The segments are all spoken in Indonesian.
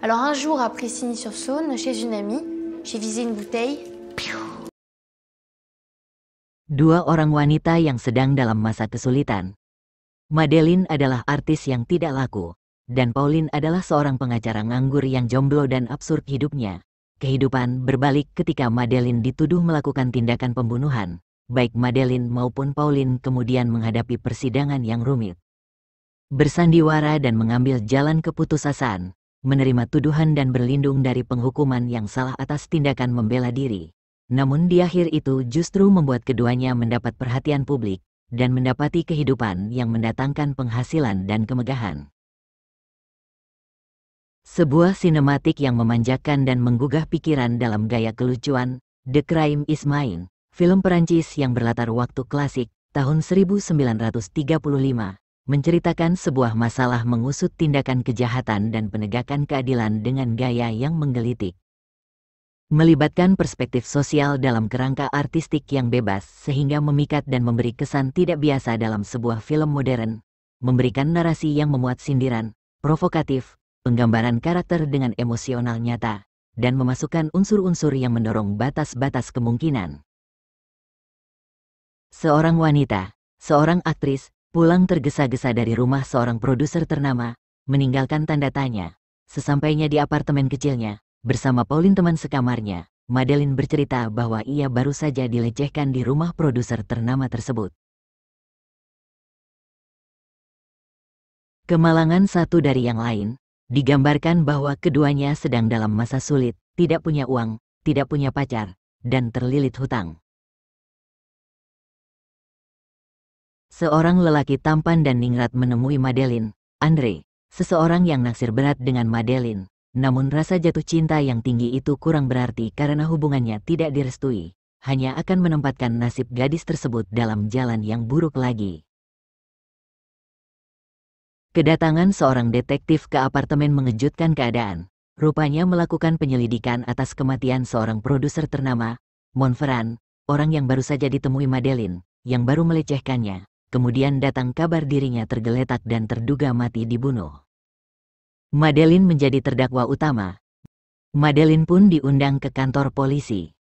Alors un jour à Pressigny-sur-Saône, chez une amie, j'ai visé une bouteille. Dua orang wanita yang sedang dalam masa kesulitan. Madeleine adalah artis yang tidak laku, dan Pauline adalah seorang pengacara nganggur yang jomblo dan absurd hidupnya. Kehidupan berbalik ketika Madeleine dituduh melakukan tindakan pembunuhan. Baik Madeleine maupun Pauline kemudian menghadapi persidangan yang rumit. Bersandiwara dan mengambil jalan keputusasaan, menerima tuduhan dan berlindung dari penghukuman yang salah atas tindakan membela diri. Namun di akhir itu justru membuat keduanya mendapat perhatian publik dan mendapati kehidupan yang mendatangkan penghasilan dan kemegahan. Sebuah sinematik yang memanjakan dan menggugah pikiran dalam gaya kelucuan, The Crime is Mine, film Perancis yang berlatar waktu klasik, tahun 1935, menceritakan sebuah masalah mengusut tindakan kejahatan dan penegakan keadilan dengan gaya yang menggelitik. Melibatkan perspektif sosial dalam kerangka artistik yang bebas sehingga memikat dan memberi kesan tidak biasa dalam sebuah film modern, memberikan narasi yang memuat sindiran, provokatif, penggambaran karakter dengan emosional nyata, dan memasukkan unsur-unsur yang mendorong batas-batas kemungkinan. Seorang wanita, seorang aktris, pulang tergesa-gesa dari rumah seorang produser ternama, meninggalkan tanda tanya. Sesampainya di apartemen kecilnya, bersama Pauline teman sekamarnya, Madeleine bercerita bahwa ia baru saja dilecehkan di rumah produser ternama tersebut. Kemalangan satu dari yang lain, digambarkan bahwa keduanya sedang dalam masa sulit, tidak punya uang, tidak punya pacar, dan terlilit hutang. Seorang lelaki tampan dan ningrat menemui Madeleine, Andre, seseorang yang naksir berat dengan Madeleine. Namun rasa jatuh cinta yang tinggi itu kurang berarti karena hubungannya tidak direstui, hanya akan menempatkan nasib gadis tersebut dalam jalan yang buruk lagi. Kedatangan seorang detektif ke apartemen mengejutkan keadaan. Rupanya melakukan penyelidikan atas kematian seorang produser ternama, Montferrand, orang yang baru saja ditemui Madeleine, yang baru melecehkannya. Kemudian datang kabar dirinya tergeletak dan terduga mati dibunuh. Madeleine menjadi terdakwa utama. Madeleine pun diundang ke kantor polisi.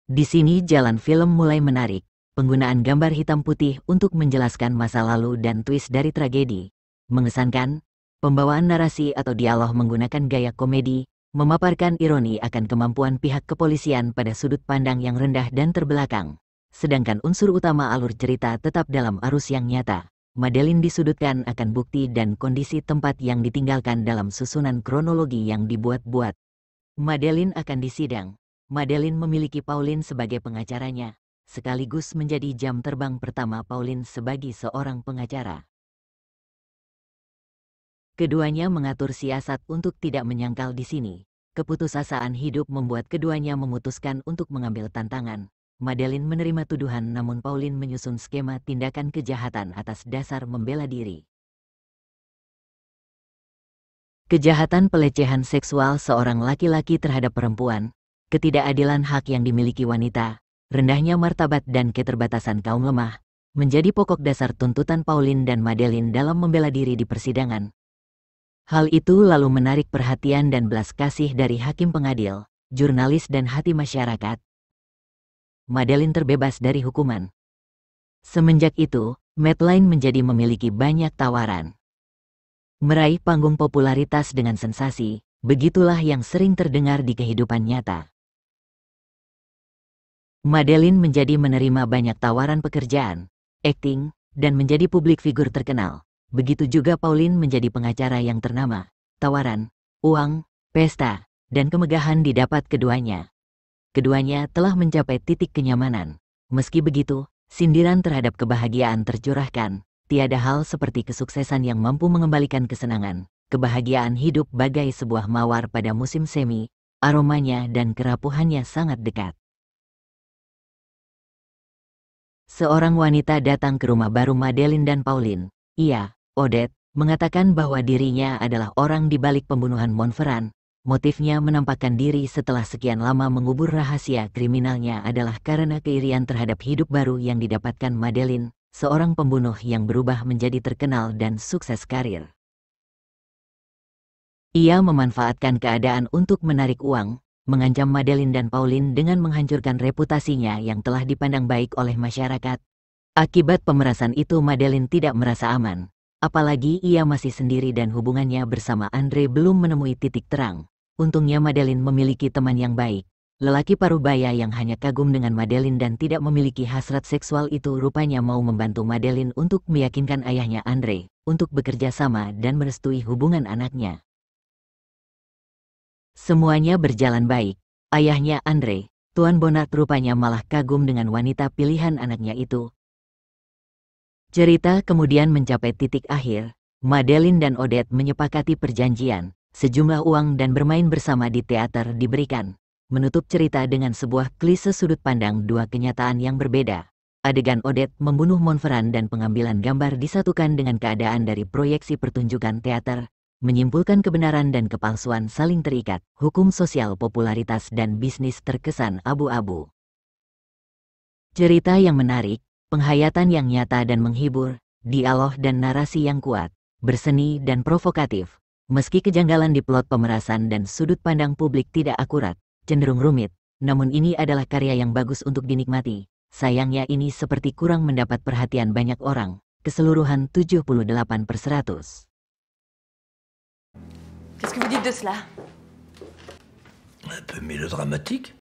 Di sini jalan film mulai menarik, penggunaan gambar hitam putih untuk menjelaskan masa lalu dan twist dari tragedi. Mengesankan, pembawaan narasi atau dialog menggunakan gaya komedi, memaparkan ironi akan kemampuan pihak kepolisian pada sudut pandang yang rendah dan terbelakang. Sedangkan unsur utama alur cerita tetap dalam arus yang nyata. Madeleine disudutkan akan bukti dan kondisi tempat yang ditinggalkan dalam susunan kronologi yang dibuat-buat. Madeleine akan disidang. Madeleine memiliki Pauline sebagai pengacaranya, sekaligus menjadi jam terbang pertama Pauline sebagai seorang pengacara. Keduanya mengatur siasat untuk tidak menyangkal di sini. Keputusasaan hidup membuat keduanya memutuskan untuk mengambil tantangan. Madeleine menerima tuduhan namun Pauline menyusun skema tindakan kejahatan atas dasar membela diri. Kejahatan pelecehan seksual seorang laki-laki terhadap perempuan, ketidakadilan hak yang dimiliki wanita, rendahnya martabat dan keterbatasan kaum lemah, menjadi pokok dasar tuntutan Pauline dan Madeleine dalam membela diri di persidangan. Hal itu lalu menarik perhatian dan belas kasih dari hakim pengadil, jurnalis dan hati masyarakat. Madeleine terbebas dari hukuman. Semenjak itu, Madeleine menjadi memiliki banyak tawaran. Meraih panggung popularitas dengan sensasi, begitulah yang sering terdengar di kehidupan nyata. Madeleine menjadi menerima banyak tawaran pekerjaan, akting, dan menjadi publik figur terkenal. Begitu juga Pauline menjadi pengacara yang ternama. Tawaran, uang, pesta, dan kemegahan didapat keduanya. Keduanya telah mencapai titik kenyamanan. Meski begitu, sindiran terhadap kebahagiaan tercurahkan. Tiada hal seperti kesuksesan yang mampu mengembalikan kesenangan. Kebahagiaan hidup bagai sebuah mawar pada musim semi, aromanya dan kerapuhannya sangat dekat. Seorang wanita datang ke rumah baru Madeleine dan Pauline. Ia, Odette, mengatakan bahwa dirinya adalah orang di balik pembunuhan Montferrand. Motifnya menampakkan diri setelah sekian lama mengubur rahasia kriminalnya adalah karena keirian terhadap hidup baru yang didapatkan Madeleine, seorang pembunuh yang berubah menjadi terkenal dan sukses karir. Ia memanfaatkan keadaan untuk menarik uang, mengancam Madeline dan Pauline dengan menghancurkan reputasinya yang telah dipandang baik oleh masyarakat. Akibat pemerasan itu Madeline tidak merasa aman. Apalagi ia masih sendiri dan hubungannya bersama Andre belum menemui titik terang. Untungnya Madeline memiliki teman yang baik. Lelaki parubaya yang hanya kagum dengan Madeline dan tidak memiliki hasrat seksual itu rupanya mau membantu Madeline untuk meyakinkan ayahnya Andre untuk bekerja sama dan merestui hubungan anaknya. Semuanya berjalan baik. Ayahnya Andre, Tuan Bonnard rupanya malah kagum dengan wanita pilihan anaknya itu. Cerita kemudian mencapai titik akhir. Madeline dan Odette menyepakati perjanjian. Sejumlah uang dan bermain bersama di teater diberikan. Menutup cerita dengan sebuah klise sudut pandang dua kenyataan yang berbeda. Adegan Odette membunuh Montferrand dan pengambilan gambar disatukan dengan keadaan dari proyeksi pertunjukan teater, menyimpulkan kebenaran dan kepalsuan saling terikat, hukum sosial popularitas dan bisnis terkesan abu-abu. Cerita yang menarik, penghayatan yang nyata dan menghibur, dialog dan narasi yang kuat, berseni dan provokatif. Meski kejanggalan di plot pemerasan dan sudut pandang publik tidak akurat, cenderung rumit, namun ini adalah karya yang bagus untuk dinikmati. Sayangnya ini seperti kurang mendapat perhatian banyak orang. Keseluruhan 78/100. Qu'est-ce que vous dites de cela? Un peu mélodramatique.